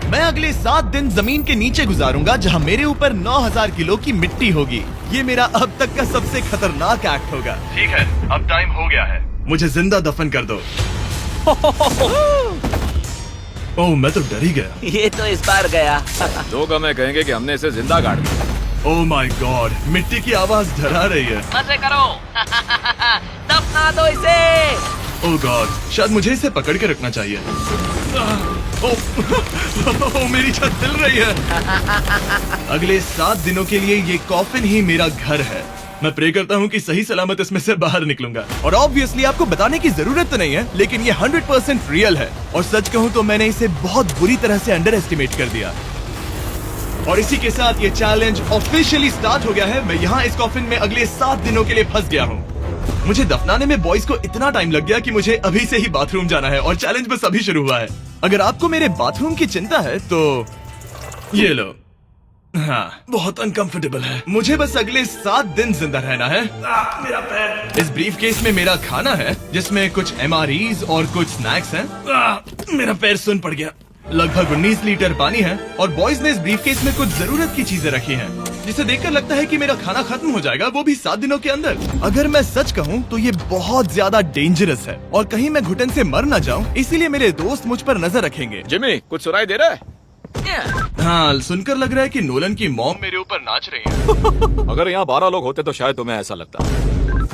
मैं अगले 7 दिन जमीन के नीचे गुजारूंगा जहां मेरे ऊपर 9000 किलो की मिट्टी होगी। ये मेरा अब तक का सबसे खतरनाक एक्ट होगा। ठीक है, अब टाइम हो गया है, मुझे जिंदा दफन कर दो। ओह, मैं तो डर ही गया। ये तो इस बार गया। लोग हमें कहेंगे कि हमने इसे जिंदा गाड़ दिया। ओह माय गॉड, मिट्टी की आवाज डरा रही है। मजे करो। दफना दो इसे। ओह गॉड, शायद मुझे इसे पकड़ के रखना चाहिए। ओह, मेरी छत हिल रही है। अगले 7 दिनों के लिए ये कॉफिन ही मेरा घर है। मैं प्रे करता हूँ कि सही सलामत इसमें से बाहर निकलूंगा। और ऑब्वियसली आपको बताने की जरूरत तो नहीं है, लेकिन ये 100% रियल है। और सच कहूँ तो मैंने इसे बहुत बुरी तरह से अंडर एस्टिमेट कर दिया। और इसी के साथ ये चैलेंज ऑफिशियली स्टार्ट हो गया है। मैं यहाँ इस कॉफिन में अगले 7 दिनों के लिए फंस गया हूँ। मुझे दफनाने में बॉयज को इतना टाइम लग गया कि मुझे अभी से ही बाथरूम जाना है और चैलेंज बस अभी शुरू हुआ है। अगर आपको मेरे बाथरूम की चिंता है तो ये लो। हाँ, बहुत अनकंफर्टेबल है। मुझे बस अगले 7 दिन जिंदा रहना है। मेरा पैर। इस ब्रीफ केस में मेरा खाना है, जिसमें कुछ MREs और कुछ स्नैक्स हैं। मेरा पैर सुन पड़ गया। लगभग 19 लीटर पानी है और बॉयज ने इस ब्रीफ केस में कुछ जरूरत की चीजें रखी हैं, जिसे देखकर लगता है कि मेरा खाना खत्म हो जाएगा, वो भी 7 दिनों के अंदर। अगर मैं सच कहूँ तो ये बहुत ज्यादा डेंजरस है और कहीं मैं घुटन से मर न जाऊँ, इसीलिए मेरे दोस्त मुझ पर नजर रखेंगे। जिमी, कुछ सुनाई दे रहा है? हाँ, सुनकर लग रहा है कि नोलन की मॉम मेरे ऊपर नाच रही है। अगर यहाँ 12 लोग होते तो शायद तुम्हें ऐसा लगता।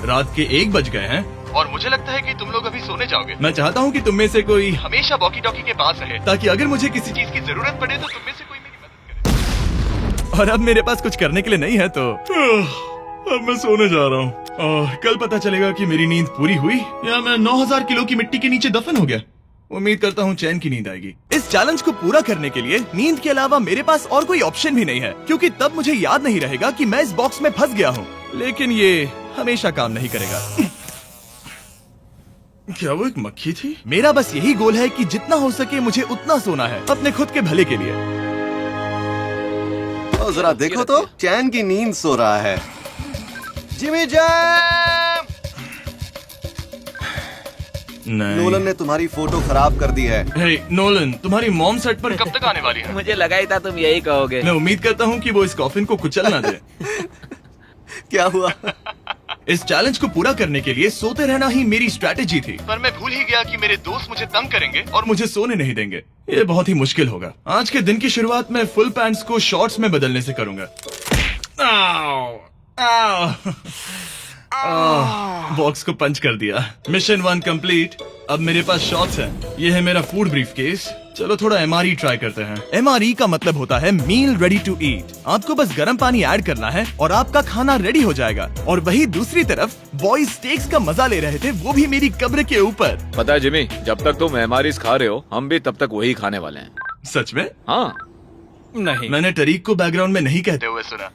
रात के 1 बज गए हैं और मुझे लगता है कि तुम लोग अभी सोने जाओगे। मैं चाहता हूँ कि तुम में से कोई हमेशा वॉकी टॉकी के पास रहे, ताकि अगर मुझे किसी चीज की जरूरत पड़े तो तुम में से कोई मेरी मदद करे। और अब मेरे पास कुछ करने के लिए नहीं है तो अब मैं सोने जा रहा हूँ। और कल पता चलेगा कि मेरी नींद पूरी हुई या मैं 9000 किलो की मिट्टी के नीचे दफन हो गया। उम्मीद करता हूँ चैन की नींद आएगी। इस चैलेंज को पूरा करने के लिए नींद के अलावा मेरे पास और कोई ऑप्शन भी नहीं है, क्योंकि तब मुझे याद नहीं रहेगा कि मैं इस बॉक्स में फंस गया हूँ। लेकिन ये हमेशा काम नहीं करेगा। क्या वो एक मक्खी थी? मेरा बस यही गोल है कि जितना हो सके मुझे उतना सोना है, अपने खुद के भले के लिए। ओ, जरा देखो तो, चैन की नींद सो रहा है। Jimmy jam! नोलन ने तुम्हारी फोटो खराब कर दी है। हे नोलन, तुम्हारी मॉम सेट पर कब तक आने वाली है? मुझे लगा ही था तुम यही कहोगे। मैं उम्मीद करता हूँ कि वो इस कॉफिन को कुचल ना दे। क्या हुआ? इस चैलेंज को पूरा करने के लिए सोते रहना ही मेरी स्ट्रैटेजी थी, पर मैं भूल ही गया कि मेरे दोस्त मुझे तंग करेंगे और मुझे सोने नहीं देंगे। ये बहुत ही मुश्किल होगा। आज के दिन की शुरुआत मैं फुल पैंट्स को शॉर्ट्स में बदलने से करूंगा। बॉक्स को पंच कर दिया। Mission 1 complete. अब मेरे पास शॉर्ट्स हैं। ये है मेरा फूड ब्रीफ केस। चलो थोड़ा MRE ट्राई करते हैं। MRE का मतलब होता है मील रेडी टू ईट। आपको बस गर्म पानी ऐड करना है और आपका खाना रेडी हो जाएगा। और वही दूसरी तरफ बॉयज स्टेक्स का मजा ले रहे थे, वो भी मेरी कब्र के ऊपर। पता है जिमी, जब तक तुम MREs खा रहे हो, हम भी तब तक वही खाने वाले हैं। सच में? हाँ। नहीं, मैंने टरीक को बैकग्राउंड में नहीं कहते हुए सुना।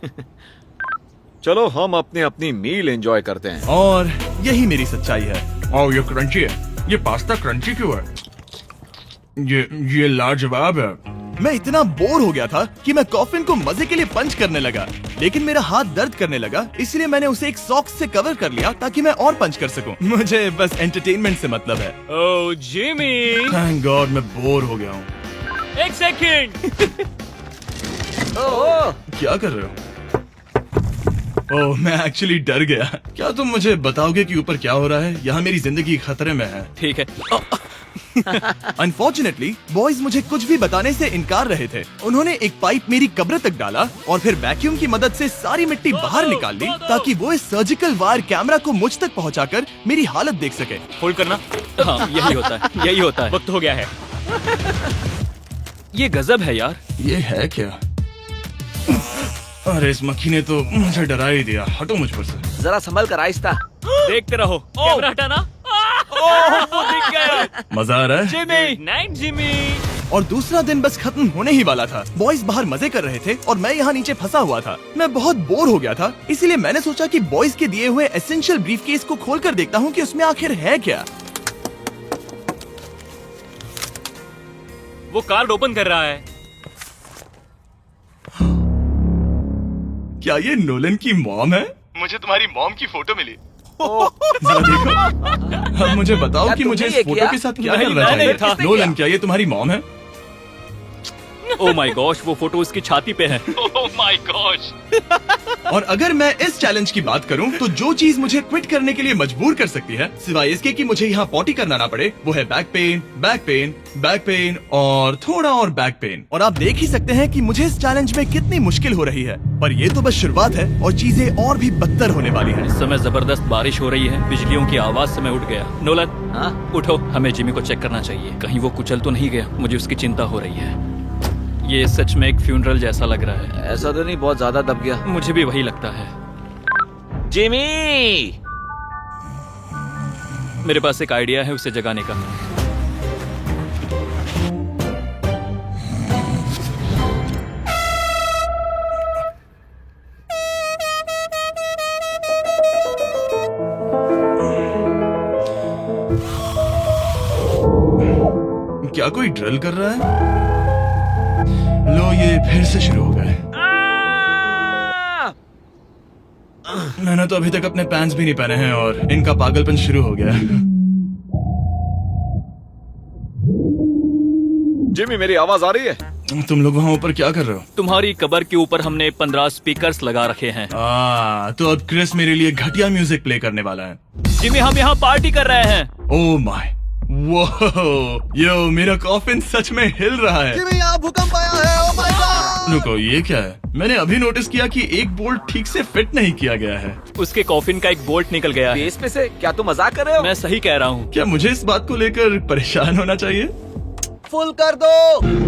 चलो हम अपनी अपनी मील एंजॉय करते हैं। और यही मेरी सच्चाई है। ओह, ये क्रंची है। ये पास्ता क्रंची क्यों है? ये लाजवाब है। मैं इतना बोर हो गया था कि मैं कॉफिन को मजे के लिए पंच करने लगा, लेकिन मेरा हाथ दर्द करने लगा, इसलिए मैंने उसे एक सॉक्स से कवर कर लिया ताकि मैं और पंच कर सकूं। मुझे बस एंटरटेनमेंट से मतलब है। ओह जिमी, थैंक गॉड मैं बोर हो गया हूँ। 1 सेकंड। ओह, क्या कर रहे हो? ओह, मैं एक्चुअली डर गया। क्या तुम मुझे बताओगे कि ऊपर क्या हो रहा है? यहाँ मेरी जिंदगी खतरे में है। ठीक है। अनफॉर्चुनेटली बॉयज मुझे कुछ भी बताने से इनकार रहे थे। उन्होंने एक पाइप मेरी कब्र तक डाला और फिर वैक्यूम की मदद से सारी मिट्टी बाहर निकाल ली, ताकि वो इस सर्जिकल वायर कैमरा को मुझ तक पहुंचाकर मेरी हालत देख सके। होल्ड करना। हाँ, यही होता है, यही होता है। वक्त हो गया है। ये गजब है यार। ये है क्या? अरे इस मक्खी ने तो मुझे डरा ही दिया। हटो मुझ पर से। जरा संभल कर आहिस्ता। देखते रहो। कैमरा हटाना। ओह, वो दिख गया। मजा आ रहा है? Jimmy, night Jimmy. और दूसरा दिन बस खत्म होने ही वाला था। बॉयज बाहर मजे कर रहे थे और मैं यहाँ नीचे फंसा हुआ था। मैं बहुत बोर हो गया था, इसीलिए मैंने सोचा कि बॉयज के दिए हुए एसेंशियल ब्रीफकेस को खोलकर देखता हूँ कि उसमें आखिर है क्या। वो कार्ड ओपन कर रहा है। क्या ये नोलन की मॉम है? मुझे तुम्हारी मॉम की फोटो मिली। जरा देखो। अब मुझे बताओ क्या कि मुझे तुमने इस ये फोटो किया? के साथ क्या नहीं, करना नहीं चाहिए? था। नोलन, क्या ये तुम्हारी मॉम है? ओह माय गॉश, वो फोटो उसकी छाती पे है। Oh my gosh. और अगर मैं इस चैलेंज की बात करूं तो जो चीज मुझे क्विट करने के लिए मजबूर कर सकती है, सिवाय इसके कि मुझे यहाँ पॉटी करना ना पड़े, वो है back pain, back pain, back pain और थोड़ा और बैक पेन। और आप देख ही सकते हैं कि मुझे इस चैलेंज में कितनी मुश्किल हो रही है, पर ये तो बस शुरुआत है और चीजें और भी बदतर होने वाली हैं। इस समय जबरदस्त बारिश हो रही है, बिजलियों की आवाज से मैं उठ गया। नोलन, हाँ? उठो, हमें जिमी को चेक करना चाहिए, कहीं वो कुचल तो नहीं गया। मुझे उसकी चिंता हो रही है। ये सच में एक फ्यूनरल जैसा लग रहा है। ऐसा तो नहीं बहुत ज्यादा दब गया? मुझे भी वही लगता है। जिमी! मेरे पास एक आइडिया है उसे जगाने का। क्या कोई ड्रिल कर रहा है? लो, ये फिर से शुरू हो गए। मैंने तो अभी तक अपने पैंट्स भी नहीं पहने हैं और इनका पागलपन शुरू हो गया। जिमी, मेरी आवाज आ रही है? तुम लोग वहाँ ऊपर क्या कर रहे हो? तुम्हारी कबर के ऊपर हमने 15 स्पीकर्स लगा रखे हैं। तो अब क्रिस मेरे लिए घटिया म्यूजिक प्ले करने वाला है। जिमी, हम यहाँ पार्टी कर रहे हैं। ओह माय, वो यो, मेरा कॉफिन सच में हिल रहा है। जिमी, यहाँ भूकंप आया है। Oh my God! रुको, ये क्या है? मैंने अभी नोटिस किया कि एक बोल्ट ठीक से फिट नहीं किया गया है। उसके कॉफिन का एक बोल्ट निकल गया है। बेस पे से? क्या तुम मजाक कर रहे हो? मैं सही कह रहा हूँ। क्या मुझे इस बात को लेकर परेशान होना चाहिए? फुल कर दो।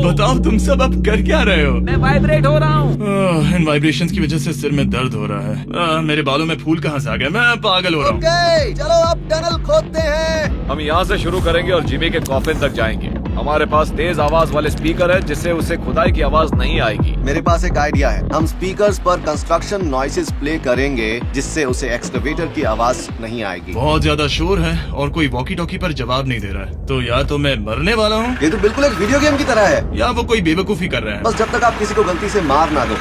बताओ तुम सब अब कर क्या रहे हो? मैं वाइब्रेट हो रहा हूँ। इन वाइब्रेशंस की वजह से सिर में दर्द हो रहा है। मेरे बालों में फूल कहाँ से आ गए? मैं पागल हो रहा हूँ। ओके, चलो अब टनल खोदते हैं। हम यहाँ से शुरू करेंगे और जिमी के कॉफिन तक जाएंगे। हमारे पास तेज आवाज वाले स्पीकर है जिससे उसे खुदाई की आवाज नहीं आएगी। मेरे पास एक आइडिया है। हम स्पीकर्स पर कंस्ट्रक्शन नॉइसेस प्ले करेंगे जिससे उसे एक्सकवेटर की आवाज नहीं आएगी। बहुत ज्यादा शोर है और कोई वॉकी टॉकी पर जवाब नहीं दे रहा है। तो या तो मैं मरने वाला हूँ ये तो बिल्कुल एक वीडियो गेम की तरह है। या वो कोई बेवकूफी कर रहे हैं। बस जब तक आप किसी को गलती से मार ना दो।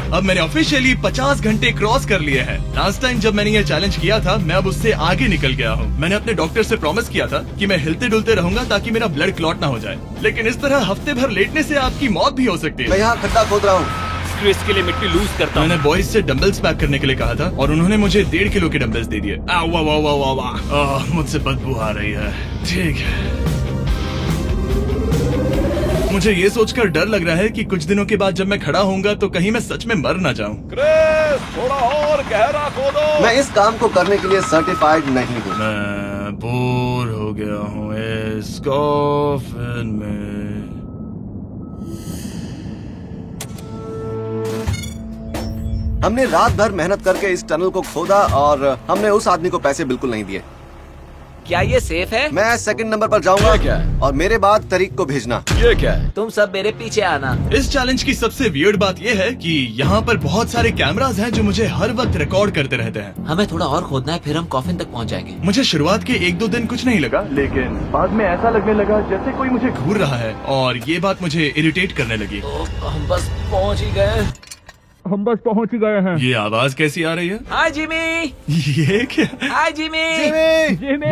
अब मैंने ऑफिशियली 50 घंटे क्रॉस कर लिए हैं। लास्ट टाइम जब मैंने ये चैलेंज किया था, मैं अब उससे आगे निकल गया हूँ। मैंने अपने डॉक्टर से प्रॉमिस किया था कि मैं हिलते डुलते रहूंगा ताकि मेरा ब्लड क्लॉट ना हो जाए। लेकिन इस तरह हफ्ते भर लेटने से आपकी मौत भी हो सकती मैं है। यहाँ खड्डा खोद रहा हूँ। क्रिस के लिए मिट्टी लूज करता हूँ। मैंने बॉयज से डंबल्स पैक करने के लिए कहा था और उन्होंने मुझे 1.5 किलो के डंबल्स दे दिए। वाह वाह वाह वाह वाह, मुझसे बदबू आ रही है। ठीक है, मुझे ये सोचकर डर लग रहा है कि कुछ दिनों के बाद जब मैं खड़ा होऊंगा तो कहीं मैं सच में मर ना जाऊं। क्रिस, थोड़ा और गहरा खोदो। मैं इस काम को करने के लिए सर्टिफाइड नहीं हूँ। मैं बोर हो गया हूँ इस कॉफिन में। हमने रात भर मेहनत करके इस टनल को खोदा और हमने उस आदमी को पैसे बिल्कुल नहीं दिए। क्या ये सेफ है? मैं सेकंड नंबर पर जाऊंगा। ये क्या है? और मेरे बाद तरीक को भेजना। ये क्या है? तुम सब मेरे पीछे आना। इस चैलेंज की सबसे वियर्ड बात यह है कि यहाँ पर बहुत सारे कैमरास हैं जो मुझे हर वक्त रिकॉर्ड करते रहते हैं। हमें थोड़ा और खोदना है, फिर हम कॉफिन तक पहुँच जाएंगे। मुझे शुरुआत के 1-2 दिन कुछ नहीं लगा, लेकिन बाद में ऐसा लगने लगा जैसे कोई मुझे घूर रहा है और ये बात मुझे इरिटेट करने लगी। हम बस पहुँच ही गए। ये आवाज कैसी आ रही है? हाय जिमी। ये क्या? हाय जिमी। जिमी!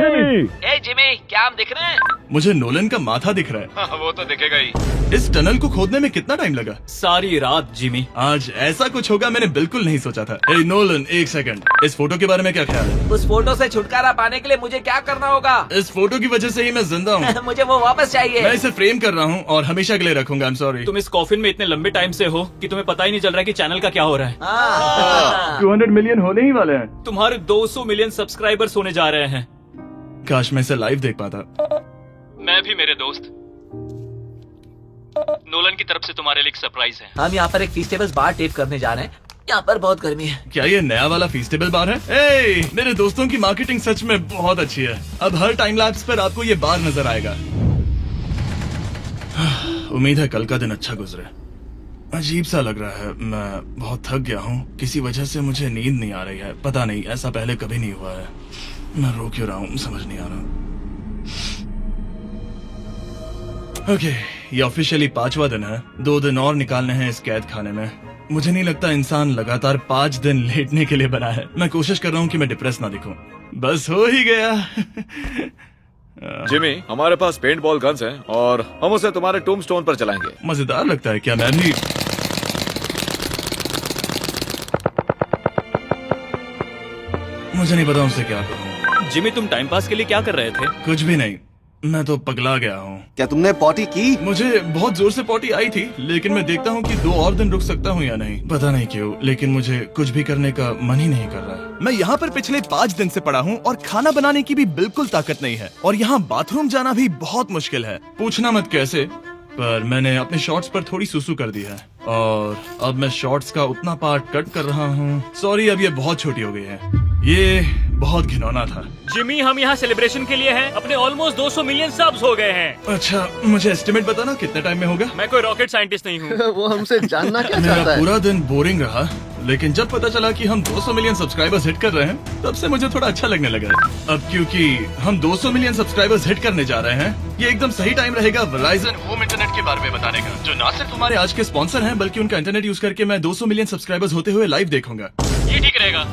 ए जिमी, क्या हम दिख रहे हैं? मुझे नोलन का माथा दिख रहा हाँ, वो तो दिखेगा ही। है। इस टनल को खोदने में कितना टाइम लगा? सारी रात जिमी। आज ऐसा कुछ होगा मैंने बिल्कुल नहीं सोचा था। ए नोलन, एक सेकंड, इस फोटो के बारे में क्या ख्याल है? उस फोटो से छुटकारा पाने के लिए मुझे क्या करना होगा? इस फोटो की वजह से ही मैं जिंदा हूँ। मुझे वो वापस मैं चाहिए। इसे फ्रेम कर रहा हूँ और हमेशा के लिए रखूंगा। I am sorry. तुम इस कॉफिन में इतने लंबे टाइम से हो कि तुम्हें पता ही नहीं चल रहा है कि चैनल का क्या हो रहा है। हाँ। 200 मिलियन होने ही वाले हैं। तुम्हारे 200 मिलियन सब्सक्राइबर्स होने जा रहे हैं। काश मैं इसे लाइव देख पाता। मैं भी, मेरे दोस्त। नोलन की तरफ से तुम्हारे लिए एक सरप्राइज है। हम यहाँ पर एक फीस्टेबल बार टेप करने जा रहे हैं। यहाँ पर बहुत गर्मी है। क्या ये नया वाला फीस्टेबल बार है? ए, मेरे दोस्तों की मार्केटिंग सच में बहुत अच्छी है। अब हर टाइम लैप्स पर आपको ये बार नजर आएगा। उम्मीद है कल का दिन अच्छा गुजरे। अजीब सा लग रहा है, मैं बहुत थक गया हूँ। किसी वजह से मुझे नींद नहीं आ रही है। पता नहीं, ऐसा पहले कभी नहीं हुआ है। मैं रो क्यों रहा हूँ समझ नहीं आ रहा। ओके, ये ऑफिशियली 5वां दिन है। 2 दिन और निकालने हैं इस कैद खाने में। मुझे नहीं लगता इंसान लगातार 5 दिन लेटने के लिए बना है। मैं कोशिश कर रहा हूँ कि मैं डिप्रेस ना दिखूं। बस हो ही गया। जिमी, हमारे पास पेंट बॉल गन्स हैं और हम उसे तुम्हारे टूमस्टोन पर चलाएंगे। मजेदार लगता है क्या? मैं भी मुझे नहीं पता उनसे क्या करूं। जिमी, तुम टाइम पास के लिए क्या कर रहे थे? कुछ भी नहीं, मैं तो पगला गया हूँ। क्या तुमने पॉटी की? मुझे बहुत जोर से पॉटी आई थी, लेकिन मैं देखता हूँ कि 2 और दिन रुक सकता हूँ या नहीं, पता नहीं क्यों, लेकिन मुझे कुछ भी करने का मन ही नहीं कर रहा। मैं यहाँ पर पिछले 5 दिन से पड़ा हूँ और खाना बनाने की भी बिल्कुल ताकत नहीं है, और यहाँ बाथरूम जाना भी बहुत मुश्किल है। पूछना मत कैसे, पर मैंने अपने शॉर्ट्स पर थोड़ी सुसु कर दी है और अब मैं शॉर्ट्स का उतना पार्ट कट कर रहा हूँ। सॉरी, अब ये बहुत छोटी हो गई है। ये बहुत घिनौना था। जिमी, हम यहाँ सेलिब्रेशन के लिए हैं। अपने ऑलमोस्ट 200 मिलियन सब्स हो गए हैं। अच्छा, मुझे एस्टिमेट बताना कितने टाइम में होगा? मैं कोई रॉकेट साइंटिस्ट नहीं हूँ। वो हमसे जानना क्या मेरा चाहता है? पूरा दिन बोरिंग रहा, लेकिन जब पता चला कि हम 200 मिलियन सब्सक्राइबर्स हिट कर रहे हैं, तब से मुझे थोड़ा अच्छा लगने लगा। अब क्योंकि हम 200 मिलियन सब्सक्राइबर्स हिट करने जा रहे हैं, ये एकदम सही टाइम रहेगा Verizon होम इंटरनेट के बारे में बताने का, जो ना सिर्फ हमारे आज के स्पॉन्सर हैं, बल्कि उनका इंटरनेट यूज करके मैं 200 मिलियन सब्सक्राइबर्स होते हुए लाइव देखूंगा। ये ठीक रहेगा।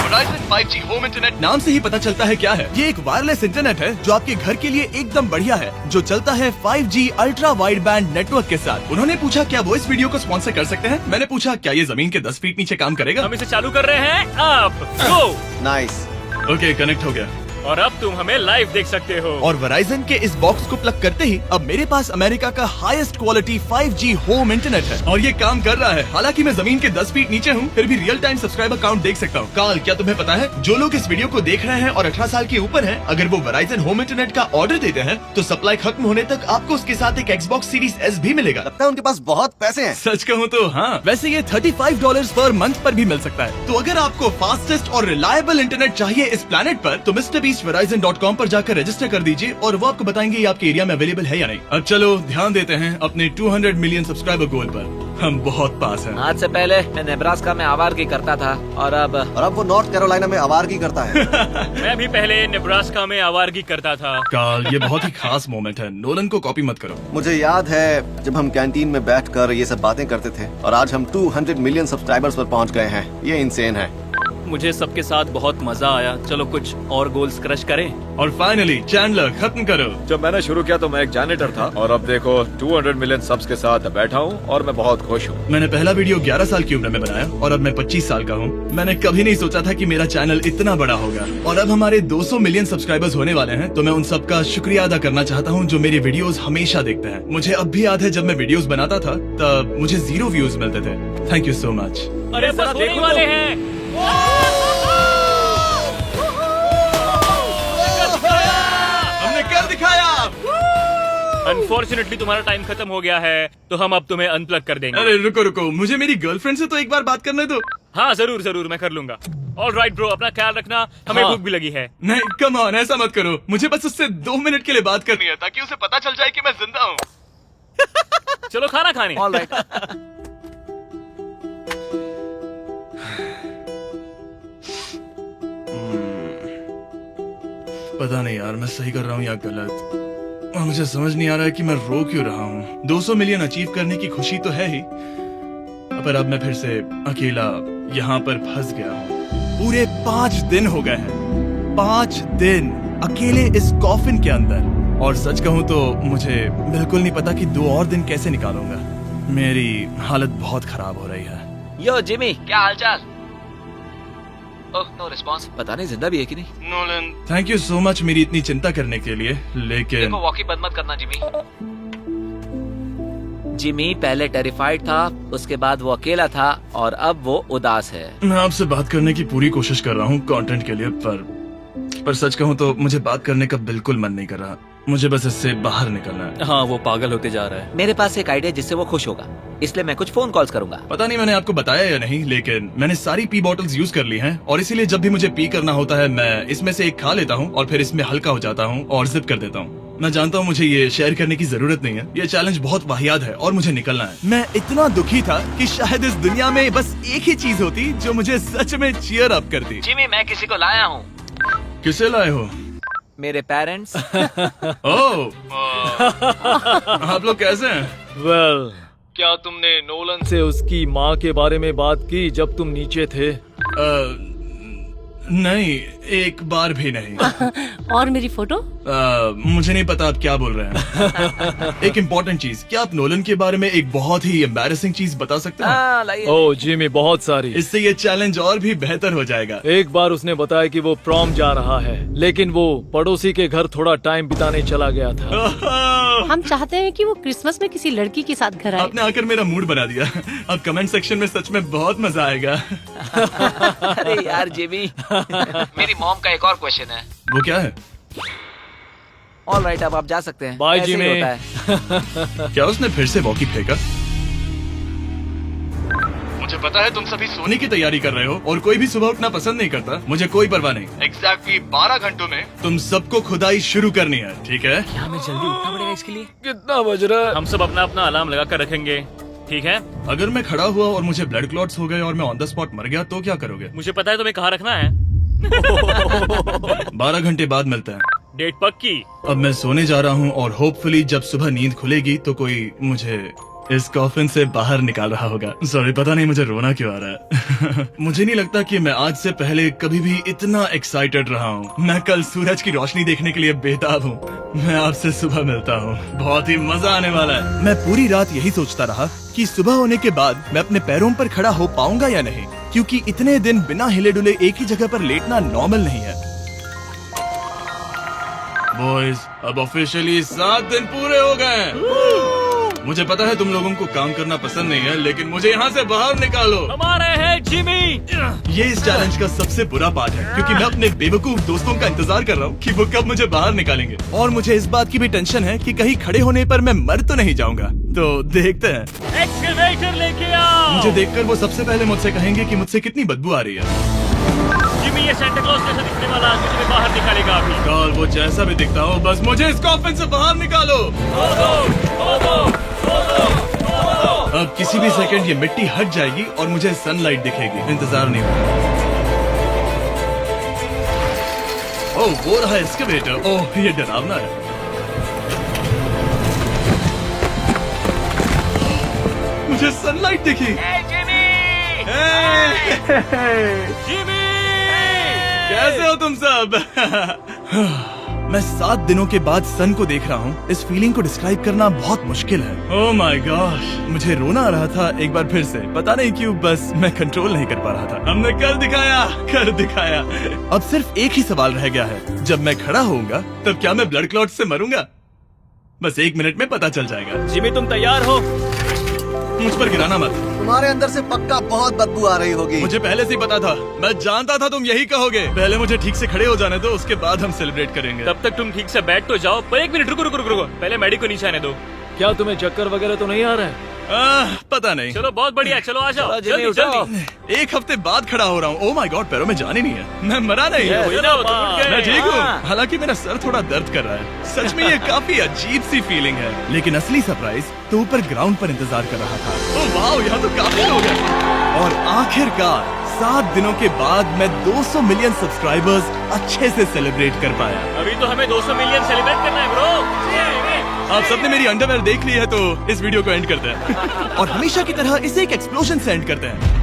Verizon 5G होम इंटरनेट नाम से ही पता चलता है क्या है। ये एक वायरलेस इंटरनेट है जो आपके घर के लिए एकदम बढ़िया है, जो चलता है 5G ultra wide band network के साथ। उन्होंने पूछा क्या वो इस वीडियो को स्पॉन्सर कर सकते हैं। मैंने पूछा क्या ये जमीन के 10 फीट नीचे काम करेगा। हम इसे चालू कर रहे हैं। अब गो। नाइस। ओके, कनेक्ट हो गया। और अब तुम हमें लाइव देख सकते हो। और Verizon के इस बॉक्स को प्लग करते ही अब मेरे पास अमेरिका का highest quality 5G home internet है, और ये काम कर रहा है। हालांकि मैं जमीन के 10 फीट नीचे हूँ, फिर भी रियल टाइम सब्सक्राइबर काउंट देख सकता हूँ। कार्ल, क्या तुम्हें पता है, जो लोग इस वीडियो को देख रहे हैं और 18 साल के ऊपर हैं, अगर वो Verizon होम इंटरनेट का ऑर्डर देते हैं, तो सप्लाई खत्म होने तक आपको उसके साथ एक Xbox Series S भी मिलेगा। लगता है उनके पास बहुत पैसे हैं। सच कहूँ तो हाँ, वैसे ये $35 पर मंथ पर भी मिल सकता है। तो अगर आपको फास्टेस्ट और रिलायबल इंटरनेट चाहिए इस प्लेनेट पर, तो MrBeastVerizon.com पर जाकर रजिस्टर कर दीजिए और वो आपको बताएंगे ये आपके एरिया में अवेलेबल है या नहीं। अब चलो ध्यान देते हैं अपने 200 मिलियन सब्सक्राइबर गोल पर। हम बहुत पास हैं। आज से पहले मैं नेब्रास्का में आवारगी करता था और अब वो नॉर्थ कैरोलिना में आवारगी करता है। मैं भी पहले नेब्रास्का में आवारगी करता था। कार्ल, ये बहुत ही खास मोमेंट है, नोलन को कॉपी मत करो। मुझे याद है जब हम कैंटीन में बैठकर ये सब बातें करते थे, और आज हम 200 मिलियन सब्सक्राइबर्स पर पहुंच गए हैं। ये इंसेन है। मुझे सबके साथ बहुत मजा आया। चलो कुछ और गोल्स क्रश करें। और फाइनली चैंडलर, खत्म करो। जब मैंने शुरू किया तो मैं एक जैनिटर था और अब देखो 200 मिलियन सब्स के साथ बैठा हूँ और मैं बहुत खुश हूँ। मैंने पहला वीडियो 11 साल की उम्र में बनाया और अब मैं 25 साल का हूँ। मैंने कभी नहीं सोचा था कि मेरा चैनल इतना बड़ा होगा, और अब हमारे 200 मिलियन सब्सक्राइबर्स होने वाले हैं। तो मैं उन सबका शुक्रिया अदा करना चाहता हूँ जो मेरी वीडियोस हमेशा देखते हैं। मुझे अब भी याद है जब मैं वीडियोस बनाता था तब मुझे 0 व्यूज मिलते थे। Thank you so much. अरे बस होने वाले हैं। हमने कर दिखाया। अनफॉर्चुनेटली तुम्हारा टाइम खत्म हो गया है, तो हम अब तुम्हें अनप्लग कर देंगे। अरे रुको रुको, मुझे मेरी गर्लफ्रेंड से तो एक बार बात करने दो। हाँ जरूर जरूर, मैं कर लूंगा। ऑल राइट ब्रो, अपना ख्याल रखना, हमें हाँ। भूख भी लगी है। नहीं, कम ऑन, ऐसा मत करो। मुझे बस उससे 2 मिनट के लिए बात करनी है, ताकि उसे पता चल जाए कि मैं जिंदा हूँ। चलो खाना खाने। All right. पता नहीं यार, मैं सही कर रहा हूँ या गलत, और मुझे समझ नहीं आ रहा है कि मैं रो क्यों रहा हूँ। 200 मिलियन अचीव करने की खुशी तो है ही, पर अब मैं फिर से अकेला यहाँ पर फंस गया हूँ। पूरे 5 दिन हो गए हैं, 5 दिन अकेले इस कॉफिन के अंदर, और सच कहूँ तो मुझे बिल्कुल नहीं पता कि 2 और दिन कैसे निकालूंगा। मेरी हालत बहुत खराब हो रही है। यो जिमी, क्या हालचाल? ओह, नो रिस्पॉन्स। पता नहीं जिंदा भी है कि नहीं। Nolan, thank you so much मेरी इतनी चिंता करने के लिए, लेकिन देखो, वॉकी बंद मत करना जिमी। जिमी पहले टेरिफाइड था, उसके बाद वो अकेला था, और अब वो उदास है। मैं आपसे बात करने की पूरी कोशिश कर रहा हूँ कंटेंट के लिए, पर सच कहूँ तो मुझे बात करने का बिल्कुल मन नहीं कर रहा। मुझे बस इससे बाहर निकलना है। हाँ, वो पागल होते जा रहा है। मेरे पास एक आइडिया जिससे वो खुश होगा, इसलिए मैं कुछ फोन कॉल्स करूंगा। पता नहीं मैंने आपको बताया या नहीं, लेकिन मैंने सारी पी बॉटल्स यूज कर ली हैं, और इसीलिए जब भी मुझे पी करना होता है मैं इसमें से एक खा लेता हूँ और फिर इसमें हल्का हो जाता हूँ और जिप कर देता हूँ। मैं जानता हूँ मुझे ये शेयर करने की जरूरत नहीं है, ये चैलेंज बहुत वाहियात है और मुझे निकलना है। मैं इतना दुखी था कि शायद इस दुनिया में बस एक ही चीज होती जो मुझे सच में चीयर अप करती। जिमी, मैं किसी को लाया हूँ। किसे लाए हो? मेरे पेरेंट्स। ओह, आप लोग कैसे हैं? वेल, क्या तुमने नोलन से उसकी माँ के बारे में बात की जब तुम नीचे थे? नहीं, एक बार भी नहीं। और मेरी फोटो? मुझे नहीं पता आप क्या बोल रहे हैं। एक इम्पोर्टेंट चीज, क्या आप नोलन के बारे में एक बहुत ही एम्बैरेसिंग चीज बता सकते हैं? हाँ, लाइए। ओ जिमी, बहुत सारी। इससे ये चैलेंज और भी बेहतर हो जाएगा। एक बार उसने बताया कि वो प्रॉम जा रहा है, लेकिन वो पड़ोसी के घर थोड़ा टाइम बिताने चला गया था। हम चाहते हैं कि वो क्रिसमस में किसी लड़की के साथ घर आए। आपने आकर मेरा मूड बना दिया। अब कमेंट सेक्शन में सच में बहुत मजा आएगा। अरे यार जिमी, मेरी मॉम का एक और क्वेश्चन है। वो क्या है? ऑल राइट, अब आप जा सकते हैं। बाय ऐसे ही जिमी। होता है। क्या उसने फिर से वॉकी फेंका? मुझे पता है तुम सभी सोने की तैयारी कर रहे हो और कोई भी सुबह उठना पसंद नहीं करता। मुझे कोई परवाह नहीं। एग्जैक्टली 12 घंटों में तुम सबको खुदाई शुरू करनी है, ठीक है? क्या हमें जल्दी उठना पड़ेगा इसके लिए? कितना बज रहा है? हम सब अपना अपना अलार्म लगा कर रखेंगे, ठीक है? अगर मैं खड़ा हुआ और मुझे ब्लड क्लॉट्स हो गए और मैं ऑन द स्पॉट मर गया तो क्या करोगे? मुझे पता है तुम्हें कहाँ रखना है। 12 घंटे बाद मिलते हैं। डेट पक्की। अब मैं सोने जा रहा हूँ और होपफुली जब सुबह नींद खुलेगी तो कोई मुझे इस कॉफिन से बाहर निकाल रहा होगा। सॉरी, पता नहीं मुझे रोना क्यों आ रहा है। मुझे नहीं लगता कि मैं आज से पहले कभी भी इतना एक्साइटेड रहा हूँ। मैं कल सूरज की रोशनी देखने के लिए बेताब हूँ। मैं आपसे सुबह मिलता हूँ, बहुत ही मजा आने वाला है। मैं पूरी रात यही सोचता रहा कि सुबह होने के बाद मैं अपने पैरों पर खड़ा हो पाऊंगा या नहीं, क्योंकि इतने दिन बिना हिले डुले एक ही जगह पर लेटना नॉर्मल नहीं है। बॉयज, अब ऑफिशियली 7 दिन पूरे हो गए हैं। मुझे पता है तुम लोगों को काम करना पसंद नहीं है, लेकिन मुझे यहाँ से बाहर निकालो। हमारे हैं जिमी। ये इस चैलेंज का सबसे बुरा पार्ट है, क्योंकि मैं अपने बेवकूफ दोस्तों का इंतजार कर रहा हूँ कि वो कब मुझे बाहर निकालेंगे। और मुझे इस बात की भी टेंशन है कि कहीं खड़े होने पर मैं मर तो नहीं जाऊंगा। तो देखते हैं। एक्सकवेटर लेके आओ। मुझे देखकर वो सबसे पहले मुझसे कहेंगे कि मुझसे कितनी बदबू आ रही है। जिमी, ये सेंटा क्लॉज जैसा दिखने वाला आदमी तुम्हें बाहर निकालेगा अभी। और वो जैसा भी दिखता हो, बस मुझे इस कॉफिन से बाहर निकालो। अब किसी भी सेकंड ये मिट्टी हट जाएगी और मुझे सनलाइट दिखेगी। इंतजार नहीं होगा। ओह, वो रहा एक्सकवेटर। ओह, ये डरावना है। मुझे सनलाइट दिखी। जिमी, जिमी, कैसे हो तुम सब? मैं 7 दिनों के बाद सन को देख रहा हूँ। इस फीलिंग को डिस्क्राइब करना बहुत मुश्किल है। ओह माय गॉश, मुझे रोना आ रहा था एक बार फिर से। पता नहीं क्यों, बस मैं कंट्रोल नहीं कर पा रहा था। हमने कर दिखाया। अब सिर्फ एक ही सवाल रह गया है, जब मैं खड़ा होऊंगा तब क्या मैं ब्लड क्लॉट से मरूंगा? बस 1 मिनट में पता चल जाएगा। जिमी, तुम तैयार हो? मुझ पर गिराना मत। तुम्हारे अंदर से पक्का बहुत बदबू आ रही होगी। मुझे पहले से ही पता था। मैं जानता था तुम यही कहोगे। पहले मुझे ठीक से खड़े हो जाने दो, उसके बाद हम सेलिब्रेट करेंगे। तब तक तुम ठीक से बैठ तो जाओ। पर 1 मिनट, रुको। पहले मैडी को नीचे आने दो। क्या तुम्हें चक्कर वगैरह तो नहीं आ रहा है? पता नहीं। चलो, बहुत बढ़िया, चलो आ जाओ। जिमी, जल्दी उठाओ। जल्दी। 1 हफ्ते बाद खड़ा हो रहा हूँ। ओह माय गॉड, पैरों में जान ही नहीं है। मैं मरा नहीं। वही ना, तुम उठ गए। मैं ठीक हूँ। हाँ। हालांकि मेरा सर थोड़ा दर्द कर रहा है। सच में ये काफी अजीब सी फीलिंग है। लेकिन असली सरप्राइज तो ऊपर ग्राउंड पर इंतजार कर रहा था। ओह वाह, यहाँ तो काफी लोग हैं। और आखिरकार 7 दिनों के बाद मैं 200 मिलियन सब्सक्राइबर्स अच्छे से सेलिब्रेट कर पाया। अभी तो हमें 200 मिलियन सेलिब्रेट करना है ब्रो। आप सबने मेरी अंडरवेयर देख ली है, तो इस वीडियो को एंड करते हैं। और हमेशा की तरह इसे एक एक्सप्लोजन से एंड करते हैं।